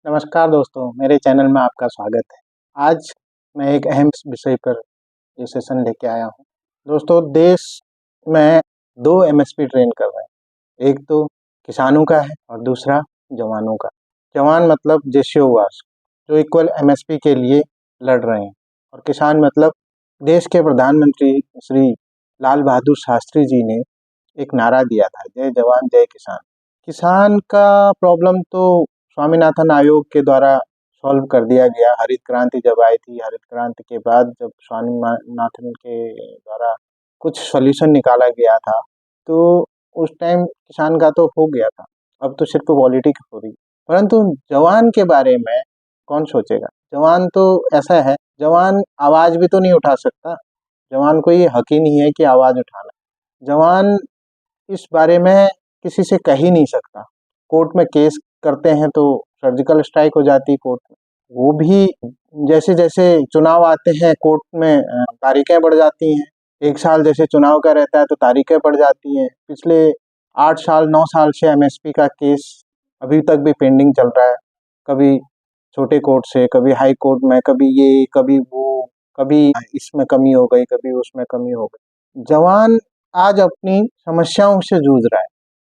नमस्कार दोस्तों, मेरे चैनल में आपका स्वागत है। आज मैं एक अहम विषय पर ये सेशन लेके आया हूँ। दोस्तों, देश में 2 एमएसपी ट्रेंड कर रहे हैं। एक तो किसानों का है और दूसरा जवानों का। जवान मतलब जेसीओवास, जो इक्वल एमएसपी के लिए लड़ रहे हैं, और किसान मतलब देश के प्रधानमंत्री श्री लाल बहादुर शास्त्री जी ने एक नारा दिया था, जय जवान जय किसान। किसान का प्रॉब्लम तो स्वामीनाथन आयोग के द्वारा सॉल्व कर दिया गया। हरित क्रांति जब आई थी, हरित क्रांति के बाद जब स्वामीनाथन के द्वारा कुछ सॉल्यूशन निकाला गया था, तो उस टाइम किसान का तो हो गया था। अब तो सिर्फ पॉलिटिक्स हो रही। परंतु जवान के बारे में कौन सोचेगा? जवान तो ऐसा है, जवान आवाज भी तो नहीं उठा सकता। जवान को ये हक ही नहीं है कि आवाज उठाना। जवान इस बारे में किसी से कह ही नहीं सकता। कोर्ट में केस करते हैं तो सर्जिकल स्ट्राइक हो जाती है कोर्ट में। वो भी जैसे जैसे चुनाव आते हैं कोर्ट में तारीखें बढ़ जाती हैं। 1 साल जैसे चुनाव का रहता है तो तारीखें बढ़ जाती हैं। पिछले 8 साल 9 साल से एमएसपी का केस अभी तक भी पेंडिंग चल रहा है। कभी छोटे कोर्ट से, कभी हाई कोर्ट में, कभी ये, कभी वो, कभी इसमें कमी हो गई, कभी उसमें कमी हो गई। जवान आज अपनी समस्याओं से जूझ रहा है।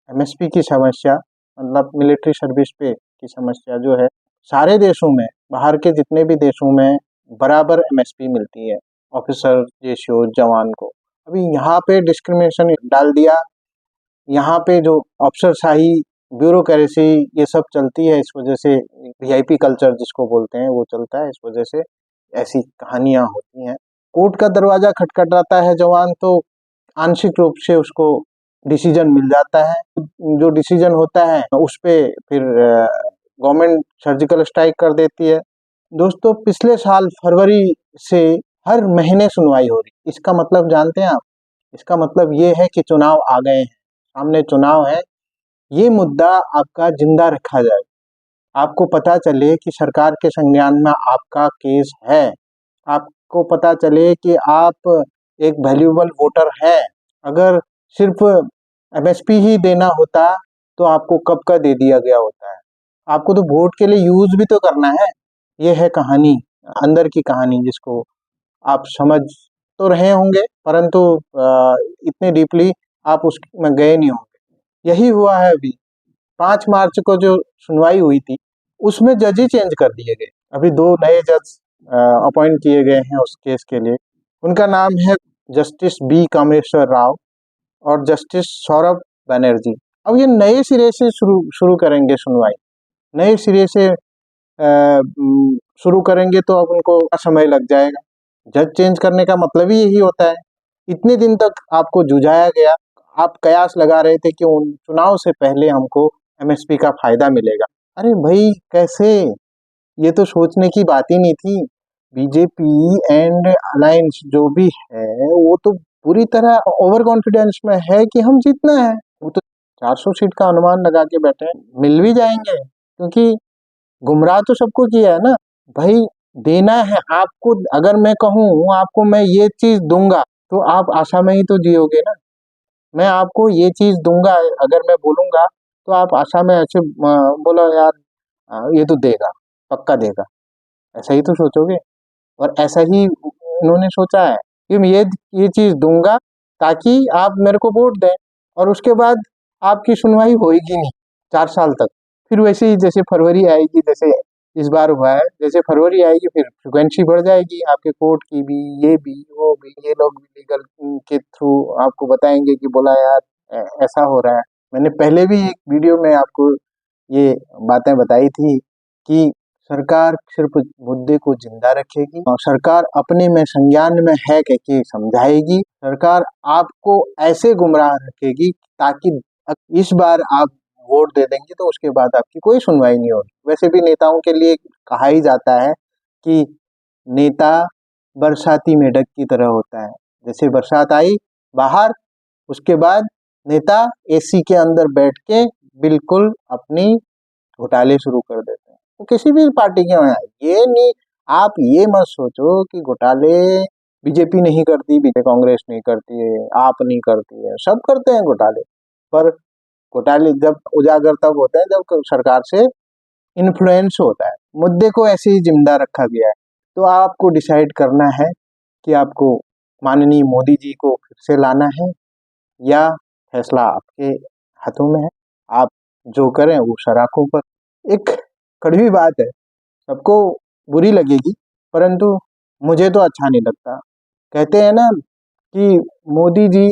एमएसपी की समस्या मतलब मिलिट्री सर्विस पे की समस्या जो है, सारे देशों में, बाहर के जितने भी देशों में बराबर एमएसपी मिलती है ऑफिसर, जेसीओ, जवान को। अभी यहाँ पे डिस्क्रिमिनेशन डाल दिया। यहाँ पे जो अफसरशाही, ब्यूरोक्रेसी ये सब चलती है, इस वजह से वीआईपी कल्चर जिसको बोलते हैं वो चलता है। इस वजह से ऐसी कहानियां होती हैं। कोर्ट का दरवाजा खटखटाता है जवान तो आंशिक रूप से उसको डिसीजन मिल जाता है। जो डिसीजन होता है उस पे फिर गवर्नमेंट सर्जिकल स्ट्राइक कर देती है। दोस्तों, पिछले साल फरवरी से हर महीने सुनवाई हो रही। इसका मतलब जानते हैं आप? इसका मतलब ये है कि चुनाव आ गए हैं, सामने चुनाव है। ये मुद्दा आपका जिंदा रखा जाए, आपको पता चले कि सरकार के संज्ञान में आपका केस है, आपको पता चले कि आप एक वैल्यूएबल वोटर हैं। अगर सिर्फ एमएसपी ही देना होता तो आपको कब का दे दिया गया होता है। आपको तो वोट के लिए यूज भी तो करना है। ये है कहानी, अंदर की कहानी, जिसको आप समझ तो रहे होंगे, परंतु इतने डीपली आप उसमें गए नहीं होंगे। यही हुआ है अभी 5 मार्च को जो सुनवाई हुई थी, उसमें जज ही चेंज कर दिए गए। अभी 2 नए जज अपॉइंट किए गए हैं उस केस के लिए। उनका नाम है जस्टिस बी कामेश्वर राव और जस्टिस सौरभ बनर्जी। अब ये नए सिरे से शुरू करेंगे सुनवाई, नए सिरे से शुरू करेंगे तो अब उनको समय लग जाएगा। जज चेंज करने का मतलब ही यही होता है। इतने दिन तक आपको जुझाया गया, आप कयास लगा रहे थे कि उन चुनाव से पहले हमको एमएसपी का फायदा मिलेगा। अरे भाई, कैसे? ये तो सोचने की बात ही नहीं थी। बीजेपी एंड अलायंस जो भी है वो तो पूरी तरह ओवर कॉन्फिडेंस में है कि हम जीतना है। वो तो 400 सीट का अनुमान लगा के बैठे हैं, मिल भी जाएंगे, क्योंकि गुमराह तो सबको किया है ना भाई। देना है आपको। अगर मैं कहूँ आपको मैं ये चीज दूंगा तो आप आशा में ही तो जियोगे ना। मैं आपको ये चीज दूंगा, अगर मैं बोलूंगा तो आप आशा में ऐसे बोलो यार, ये तो देगा, पक्का देगा, ऐसा ही तो सोचोगे। और ऐसा ही इन्होंने सोचा है कि मैं ये चीज दूंगा ताकि आप मेरे को वोट दें, और उसके बाद आपकी सुनवाई होएगी नहीं 4 साल तक। फिर वैसे ही जैसे फरवरी आएगी, जैसे इस बार हुआ है, जैसे फरवरी आएगी फिर फ्रिक्वेंसी बढ़ जाएगी आपके कोर्ट की भी, ये भी वो भी। ये लोग भी लीगल के थ्रू आपको बताएंगे कि बोला यार ऐसा हो रहा है। मैंने पहले भी एक वीडियो में आपको ये बातें बताई थी कि सरकार सिर्फ मुद्दे को जिंदा रखेगी और सरकार अपने में संज्ञान में है कि समझाएगी। सरकार आपको ऐसे गुमराह रखेगी ताकि इस बार आप वोट दे देंगे तो उसके बाद आपकी कोई सुनवाई नहीं होगी। वैसे भी नेताओं के लिए कहा ही जाता है कि नेता बरसाती मेढक की तरह होता है। जैसे बरसात आई बाहर, उसके बाद नेता एसी के अंदर बैठ के बिल्कुल अपनी घोटाले शुरू कर देते हैं। वो किसी भी पार्टी के हैं, ये नहीं, आप ये मत सोचो कि घोटाले बीजेपी नहीं करती, बीजेपी कांग्रेस नहीं करती है, आप नहीं करती है, सब करते हैं घोटाले। पर घोटाले जब उजागर तब होते हैं जब सरकार से इन्फ्लुएंस होता है, मुद्दे को ऐसे ही जिंदा रखा गया है। तो आपको डिसाइड करना है कि आपको माननीय मोदी जी को फिर से लाना है या फैसला आपके हाथों में है। आप जो करें वो सराखों पर। एक कड़वी बात है, सबको बुरी लगेगी, परंतु मुझे तो अच्छा नहीं लगता। कहते हैं ना कि मोदी जी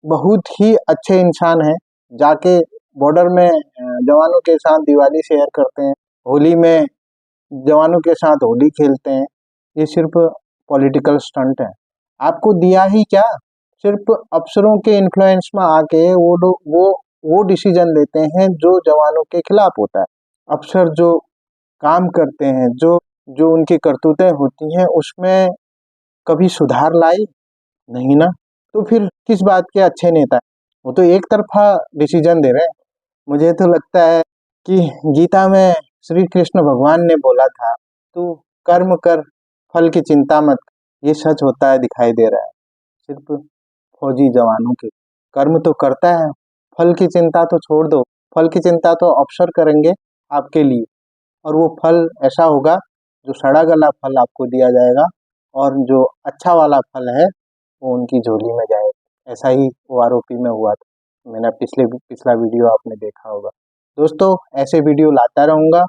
बहुत ही अच्छे इंसान हैं, जाके बॉर्डर में जवानों के साथ दिवाली शेयर करते हैं, होली में जवानों के साथ होली खेलते हैं। ये सिर्फ पॉलिटिकल स्टंट है। आपको दिया ही क्या, सिर्फ अफसरों के इन्फ्लुएंस में आके वो लोग वो डिसीजन लेते हैं जो जवानों के खिलाफ होता है। अफसर जो काम करते हैं, जो जो उनकी करतूतें होती हैं, उसमें कभी सुधार लाई नहीं ना। तो फिर किस बात के अच्छे नेता हैं? वो तो एक तरफा डिसीजन दे रहे हैं। मुझे तो लगता है कि गीता में श्री कृष्ण भगवान ने बोला था, तू कर्म कर, फल की चिंता मत। ये सच होता है, दिखाई दे रहा है। सिर्फ फौजी जवानों के कर्म तो करता है, फल की चिंता तो छोड़ दो। फल की चिंता तो अफसर करेंगे आपके लिए, और वो फल ऐसा होगा जो सड़ा गला फल आपको दिया जाएगा, और जो अच्छा वाला फल है वो उनकी झोली में जाएगा। ऐसा ही वो आरोपी में हुआ था। मैंने पिछला वीडियो आपने देखा होगा। दोस्तों, ऐसे वीडियो लाता रहूँगा।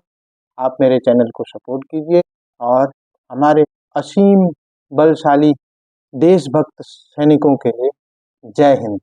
आप मेरे चैनल को सपोर्ट कीजिए और हमारे असीम बलशाली देशभक्त सैनिकों के लिए जय हिंद।